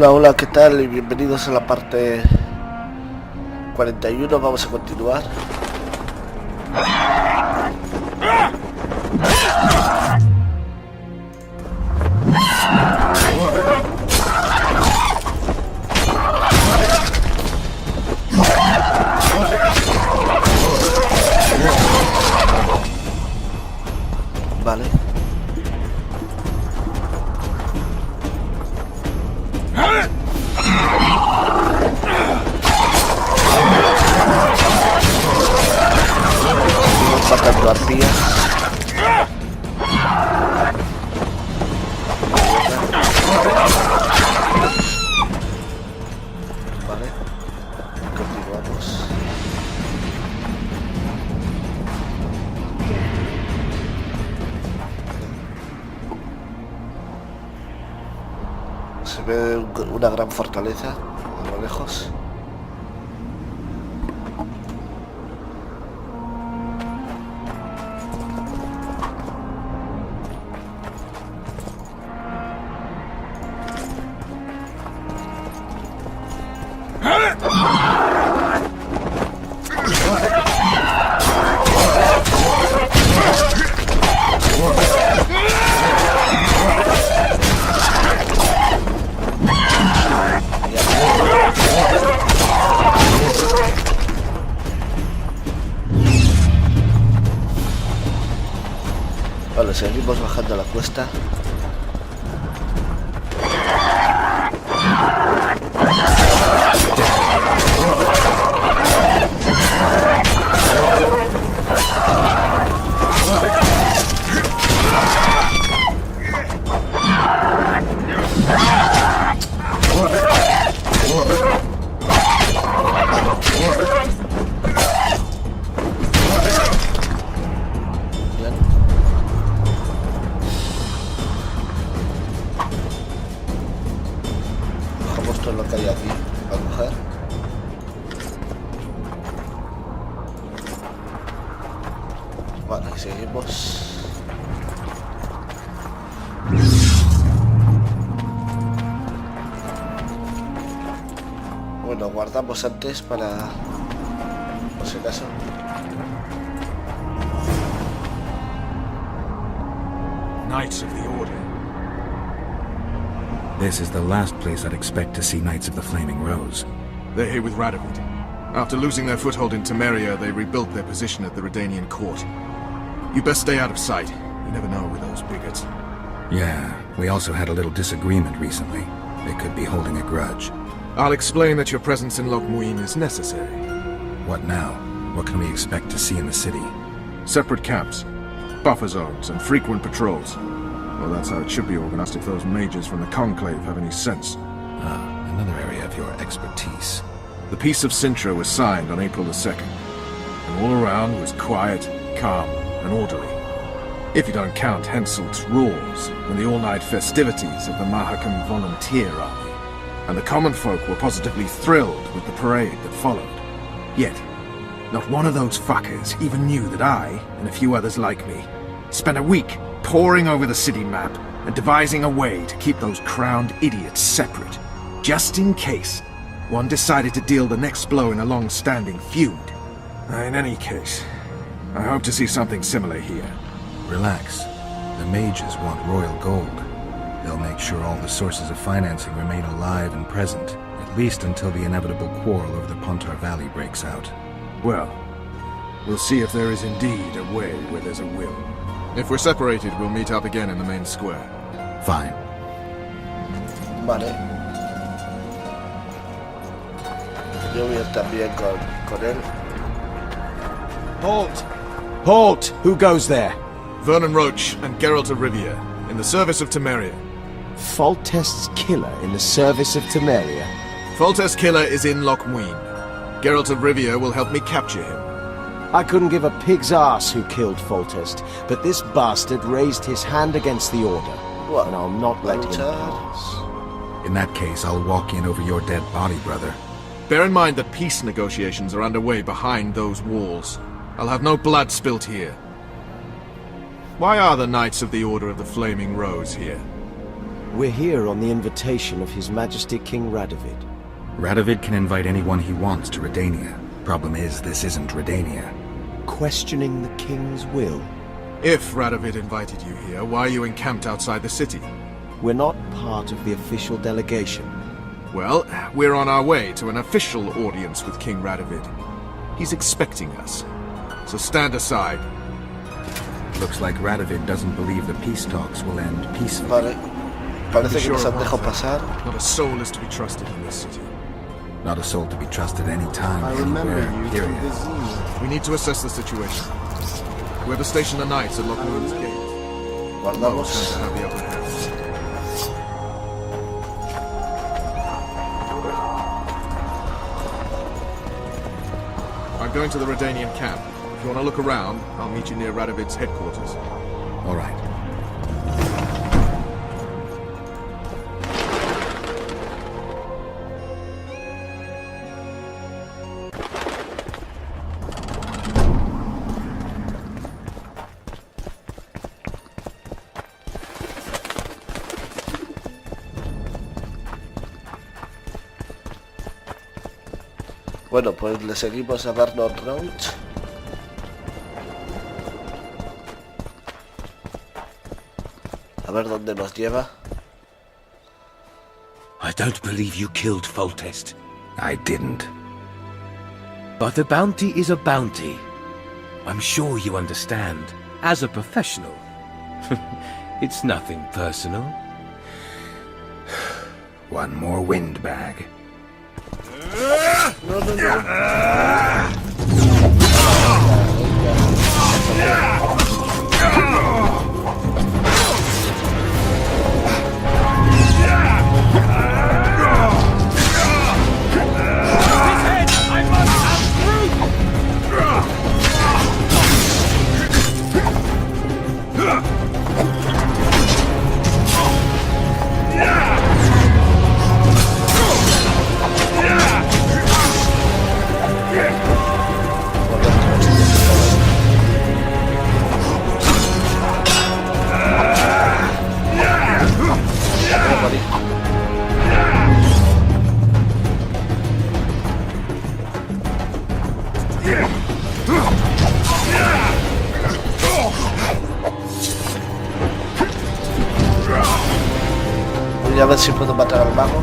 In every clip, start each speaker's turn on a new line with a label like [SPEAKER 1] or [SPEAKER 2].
[SPEAKER 1] Hola, hola, ¿qué tal? Y bienvenidos a la parte 41, vamos a continuar. Vale. Matando arpías. Vale. Continuamos. Se ve una gran fortaleza a lo lejos. Vale, seguimos bajando la cuesta. Todo lo que hay aquí para coger. Vale, seguimos. Bueno, guardamos antes para por si acaso.
[SPEAKER 2] Knights of the Order.
[SPEAKER 3] This is the last place I'd expect to see Knights of the Flaming Rose.
[SPEAKER 2] They're here with Radovid. After losing their foothold in Temeria, they rebuilt their position at the Redanian court. You best stay out of sight. You never know with those bigots.
[SPEAKER 3] Yeah, we also had a little disagreement recently. They could be holding a grudge.
[SPEAKER 2] I'll explain that your presence in Loch Muin is necessary.
[SPEAKER 3] What now? What can we expect to see in the city?
[SPEAKER 2] Separate camps, buffer zones, and frequent patrols. Well, that's how it should be organized if those mages from the Conclave have any sense.
[SPEAKER 3] Ah, another area of your expertise.
[SPEAKER 2] The Peace of Sintra was signed on April the 2nd, and all around was quiet, calm, and orderly. If you don't count Henselt's roars and the all-night festivities of the Mahakam Volunteer Army. And the common folk were positively thrilled with the parade that followed. Yet, not one of those fuckers even knew that I, and a few others like me, spent a week poring over the city map and devising a way to keep those crowned idiots separate, just in case one decided to deal the next blow in a long-standing feud. In any case, I hope to see something similar here.
[SPEAKER 3] Relax. The mages want royal gold. They'll make sure all the sources of financing remain alive and present, at least until the inevitable quarrel over the Pontar Valley breaks out.
[SPEAKER 2] Well, we'll see if there is indeed a way where there's a will. If we're separated, we'll meet up again in the main square.
[SPEAKER 3] Fine.
[SPEAKER 1] Vale. Yo voy a ir también con él.
[SPEAKER 4] Halt! Halt! Who goes there?
[SPEAKER 2] Vernon Roach and Geralt of Rivia, in the service of Temeria.
[SPEAKER 4] Foltest's killer in the service of Temeria?
[SPEAKER 2] Foltest's killer is in Loch Muin. Geralt of Rivia will help me capture him.
[SPEAKER 4] I couldn't give a pig's ass who killed Foltest, but this bastard raised his hand against the Order,
[SPEAKER 1] What?
[SPEAKER 4] and I'll not let him pass.
[SPEAKER 3] In that case, I'll walk in over your dead body, brother.
[SPEAKER 2] Bear in mind that peace negotiations are underway behind those walls. I'll have no blood spilt here. Why are the Knights of the Order of the Flaming Rose here?
[SPEAKER 4] We're here on the invitation of His Majesty King Radovid.
[SPEAKER 3] Radovid can invite anyone he wants to Redania. Problem is, this isn't Redania.
[SPEAKER 4] Questioning the King's will?
[SPEAKER 2] If Radovid invited you here, why are you encamped outside the city?
[SPEAKER 4] We're not part of the official delegation.
[SPEAKER 2] Well, we're on our way to an official audience with King Radovid. He's expecting us. So stand aside.
[SPEAKER 3] Looks like Radovid doesn't believe the peace talks will end peacefully.
[SPEAKER 1] Vale. Parece
[SPEAKER 2] Be
[SPEAKER 1] que
[SPEAKER 2] sure
[SPEAKER 1] nos han
[SPEAKER 2] of one
[SPEAKER 1] dejado
[SPEAKER 2] thing.
[SPEAKER 1] pasar.
[SPEAKER 2] Not a soul is to be trusted in this city.
[SPEAKER 3] Not a soul to be trusted any time,
[SPEAKER 5] I remember
[SPEAKER 3] anywhere,
[SPEAKER 5] you
[SPEAKER 3] period.
[SPEAKER 5] from the zoo.
[SPEAKER 2] We need to assess the situation. Whoever stationed the knights at Loch Moon's Gate. Lowe's going
[SPEAKER 1] Guardamos.
[SPEAKER 2] to have the upper hand. I'm going to the Redanian camp. If you want to look around, I'll meet you near Radovid's headquarters.
[SPEAKER 3] All right.
[SPEAKER 1] Bueno, pues le seguimos a Barnard Road. A ver dónde nos lleva.
[SPEAKER 6] I don't believe you killed Foltest.
[SPEAKER 3] I didn't.
[SPEAKER 6] But a bounty is a bounty. I'm sure you understand. As a professional. It's nothing personal.
[SPEAKER 3] One more windbag.
[SPEAKER 1] Voy a ver si puedo matar al mago.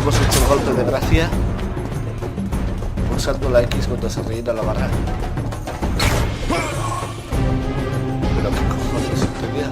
[SPEAKER 1] Hemos hecho el golpe de gracia pulsando la X cuando se rellena la barra. Pero qué cojones tenía.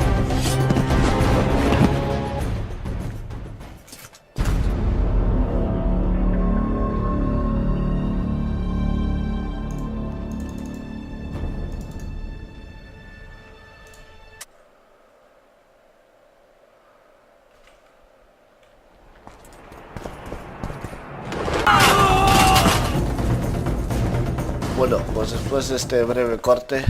[SPEAKER 1] Bueno, pues después de este breve corte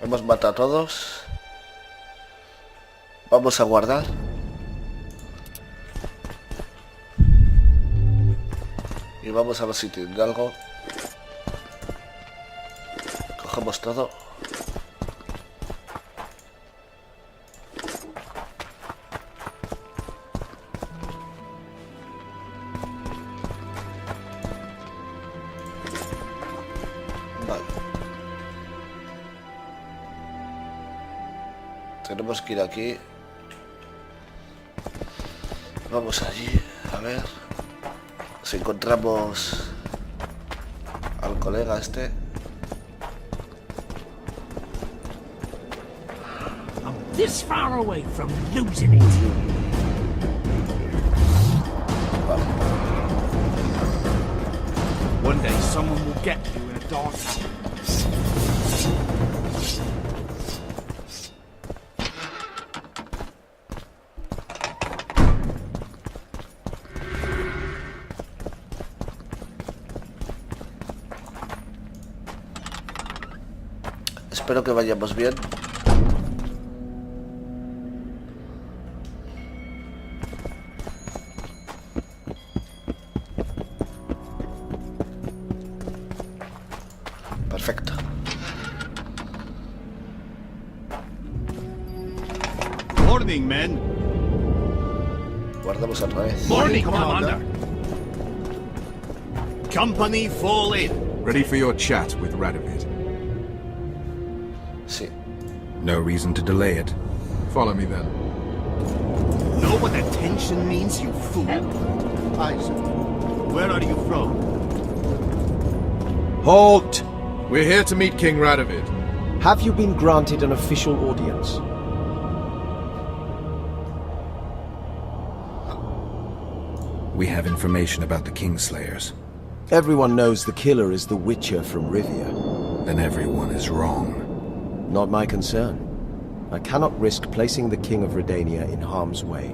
[SPEAKER 1] hemos matado a todos. Vamos a guardar. Y vamos a ver si tiene algo. Cogemos todo. Tenemos que ir aquí. Vamos allí, a ver si encontramos al colega este.
[SPEAKER 7] I'm this far away from losing it.
[SPEAKER 1] Vale.
[SPEAKER 7] One day someone will get you in a dark alley.
[SPEAKER 1] espero que vayamos bien. Perfecto.
[SPEAKER 5] Morning, men.
[SPEAKER 1] Guardamos otra vez.
[SPEAKER 5] Morning, Commander. Company fall in.
[SPEAKER 2] Ready for your chat with Radovid.
[SPEAKER 1] Sí.
[SPEAKER 3] No reason to delay it.
[SPEAKER 2] Follow me then.
[SPEAKER 5] Know what attention means, you fool? Aye, sir. Where are you from?
[SPEAKER 4] Halt!
[SPEAKER 2] We're here to meet King Radovid.
[SPEAKER 4] Have you been granted an official audience?
[SPEAKER 3] We have information about the Kingslayers.
[SPEAKER 4] Everyone knows the killer is the Witcher from Rivia.
[SPEAKER 3] Then everyone is wrong.
[SPEAKER 4] Not my concern. I cannot risk placing the King of Redania in harm's way.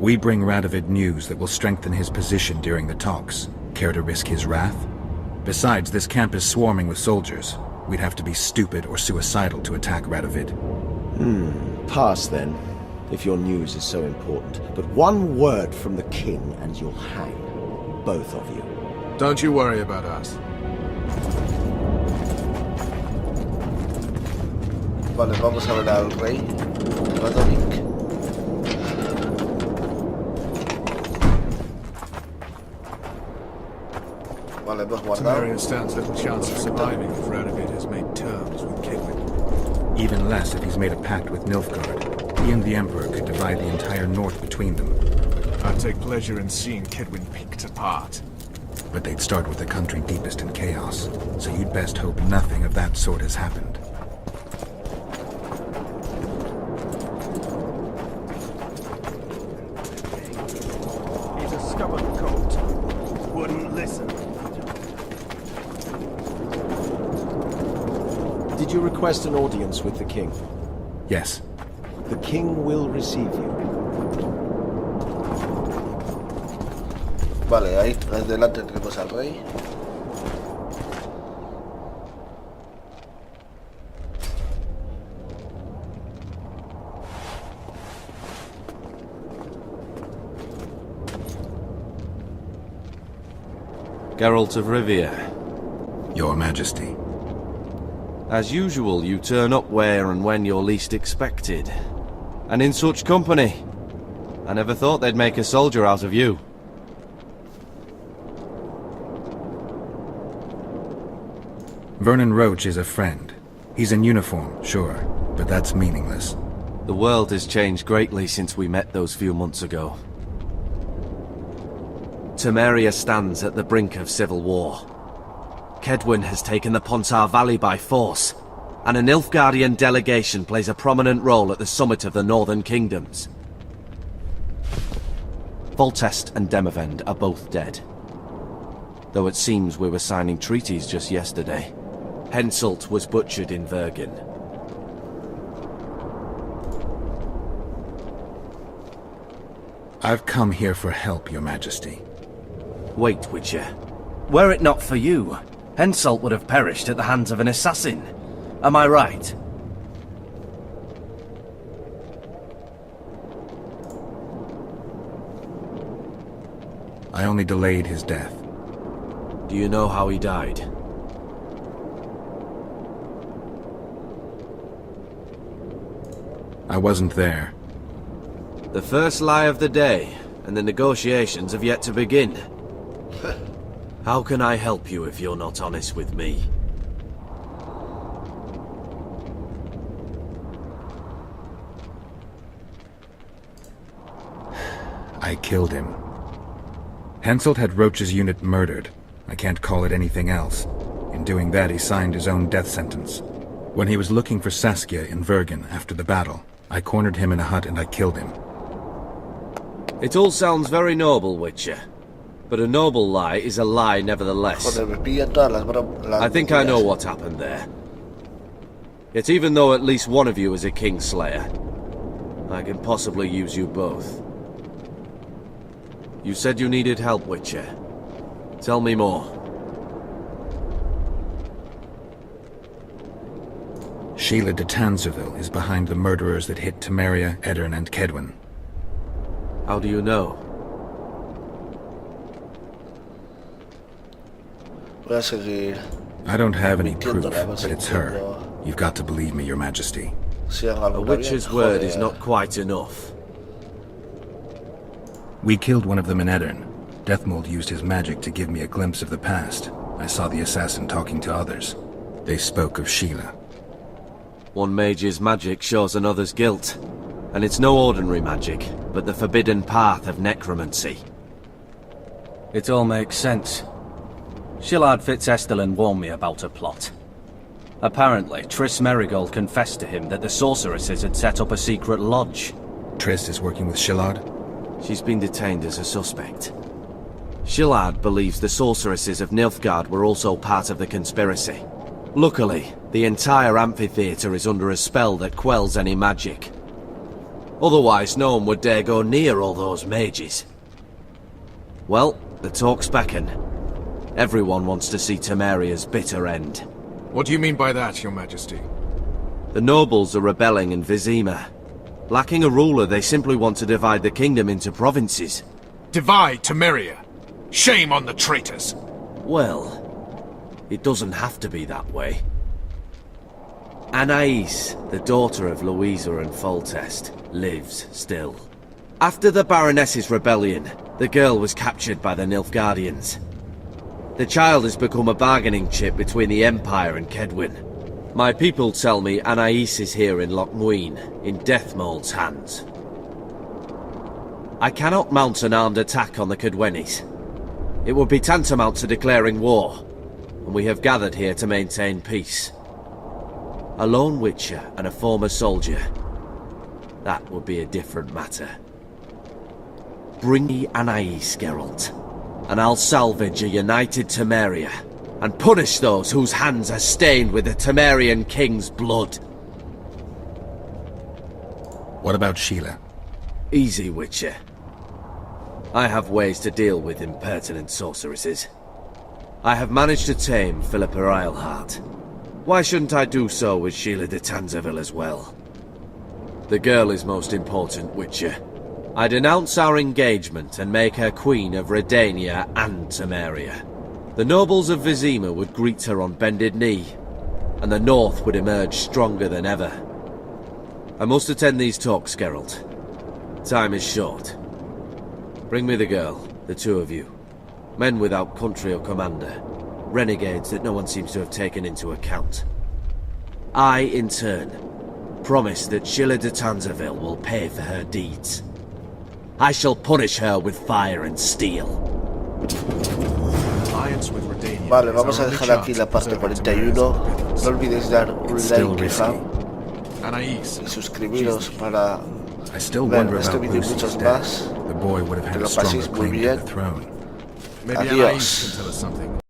[SPEAKER 3] We bring Radovid news that will strengthen his position during the talks. Care to risk his wrath? Besides, this camp is swarming with soldiers. We'd have to be stupid or suicidal to attack Radovid.
[SPEAKER 4] Pass then, if your news is so important. But one word from the King and you'll hang. Both of you.
[SPEAKER 2] Don't you worry about us.
[SPEAKER 1] Vale, vamos a ver al rey Radovid. Vale, hemos guardado.
[SPEAKER 2] Temerian stands little chance of surviving if Radovid has made terms with Kedwin.
[SPEAKER 3] Even less if he's made a pact with Nilfgaard. He and the Emperor could divide the entire north between them.
[SPEAKER 2] I take pleasure in seeing Kedwin picked apart.
[SPEAKER 3] But they'd start with the country deepest in chaos, so you'd best hope nothing of that sort has happened.
[SPEAKER 5] He's a stubborn colt. Wouldn't listen.
[SPEAKER 4] Did you request an audience with the King?
[SPEAKER 3] Yes.
[SPEAKER 4] The King will receive you.
[SPEAKER 1] Vale, ahí adelante tenemos al rey.
[SPEAKER 8] Geralt of Rivia.
[SPEAKER 3] Your Majesty.
[SPEAKER 8] As usual, you turn up where and when you're least expected. And in such company. I never thought they'd make a soldier out of you.
[SPEAKER 3] Vernon Roach is a friend. He's in uniform, sure, but that's meaningless.
[SPEAKER 8] The world has changed greatly since we met those few months ago. Temeria stands at the brink of civil war. Kedwin has taken the Pontar Valley by force, and a Nilfgaardian delegation plays a prominent role at the summit of the Northern Kingdoms. Foltest and Demavend are both dead. Though it seems we were signing treaties just yesterday. Henselt was butchered in Vergen.
[SPEAKER 3] I've come here for help, Your Majesty.
[SPEAKER 8] Wait, Witcher. Were it not for you, Henselt would have perished at the hands of an assassin. Am I right?
[SPEAKER 3] I only delayed his death.
[SPEAKER 8] Do you know how he died?
[SPEAKER 3] I wasn't there.
[SPEAKER 8] The first lie of the day, and the negotiations have yet to begin. How can I help you if you're not honest with me?
[SPEAKER 3] I killed him. Henselt had Roach's unit murdered. I can't call it anything else. In doing that, he signed his own death sentence. When he was looking for Saskia in Vergen after the battle, I cornered him in a hut and I killed him.
[SPEAKER 8] It all sounds very noble, Witcher. But a noble lie is a lie nevertheless.
[SPEAKER 1] Joder, me pillan todas las
[SPEAKER 8] I think I know what happened there. Yet even though at least one of you is a Kingslayer, I can possibly use you both. You said you needed help, Witcher. Tell me more.
[SPEAKER 3] Sheila de Tanzerville is behind the murderers that hit Temeria, Edirn, and Kedwin.
[SPEAKER 8] How do you know?
[SPEAKER 1] Voy a seguir.
[SPEAKER 3] I don't have any proof, but it's her. You've got to believe me, Your Majesty.
[SPEAKER 1] Si hago
[SPEAKER 8] A
[SPEAKER 1] alguna
[SPEAKER 8] witcher's
[SPEAKER 1] bien,
[SPEAKER 8] word
[SPEAKER 1] joder.
[SPEAKER 8] is not quite enough.
[SPEAKER 3] We killed one of them in Edirn. Deathmold used his magic to give me a glimpse of the past. I saw the assassin talking to others. They spoke of Sheila.
[SPEAKER 8] One mage's magic shows another's guilt. And it's no ordinary magic, but the forbidden path of necromancy.
[SPEAKER 9] It all makes sense. Shillard Fitzestelin warned me about a plot. Apparently, Triss Merigold confessed to him that the sorceresses had set up a secret lodge.
[SPEAKER 3] Triss is working with Shillard?
[SPEAKER 8] She's been detained as a suspect. Shillard believes the sorceresses of Nilfgaard were also part of the conspiracy. Luckily, the entire amphitheatre is under a spell that quells any magic. Otherwise, no one would dare go near all those mages. Well, the talk's beckon. Everyone wants to see Temeria's bitter end.
[SPEAKER 2] What do you mean by that, Your Majesty?
[SPEAKER 8] The nobles are rebelling in Vizima. Lacking a ruler, they simply want to divide the kingdom into provinces.
[SPEAKER 2] Divide Temeria! Shame on the traitors!
[SPEAKER 8] Well, it doesn't have to be that way. Anais, the daughter of Louisa and Foltest, lives still. After the Baroness's rebellion, the girl was captured by the Nilfgaardians. The child has become a bargaining chip between the Empire and Kedwin. My people tell me Anais is here in Lochmuin, in Deathmold's hands. I cannot mount an armed attack on the Kedwenis. It would be tantamount to declaring war, and we have gathered here to maintain peace. A lone witcher and a former soldier. That would be a different matter. Bring me Anais, Geralt, and I'll salvage a united Temeria, and punish those whose hands are stained with the Temerian king's blood.
[SPEAKER 3] What about Sheila?
[SPEAKER 8] Easy, Witcher. I have ways to deal with impertinent sorceresses. I have managed to tame Philippa Eilhart. Why shouldn't I do so with Sheila de Tanzerville as well? The girl is most important, Witcher. I denounce our engagement and make her queen of Redania and Temeria. The nobles of Vizima would greet her on bended knee, and the North would emerge stronger than ever. I must attend these talks, Geralt. Time is short. Bring me the girl, the two of you. Men without country or commander. Renegades that no one seems to have taken into account. I, in turn, promise that Sheila de Tanzerville will pay for her deeds. I shall punish her with fire and steel.
[SPEAKER 1] Vale, vamos a dejar aquí la parte 41. No olvidéis dar un like, y suscribiros para ver este vídeo y muchos más. Que lo paséis muy bien. Adiós.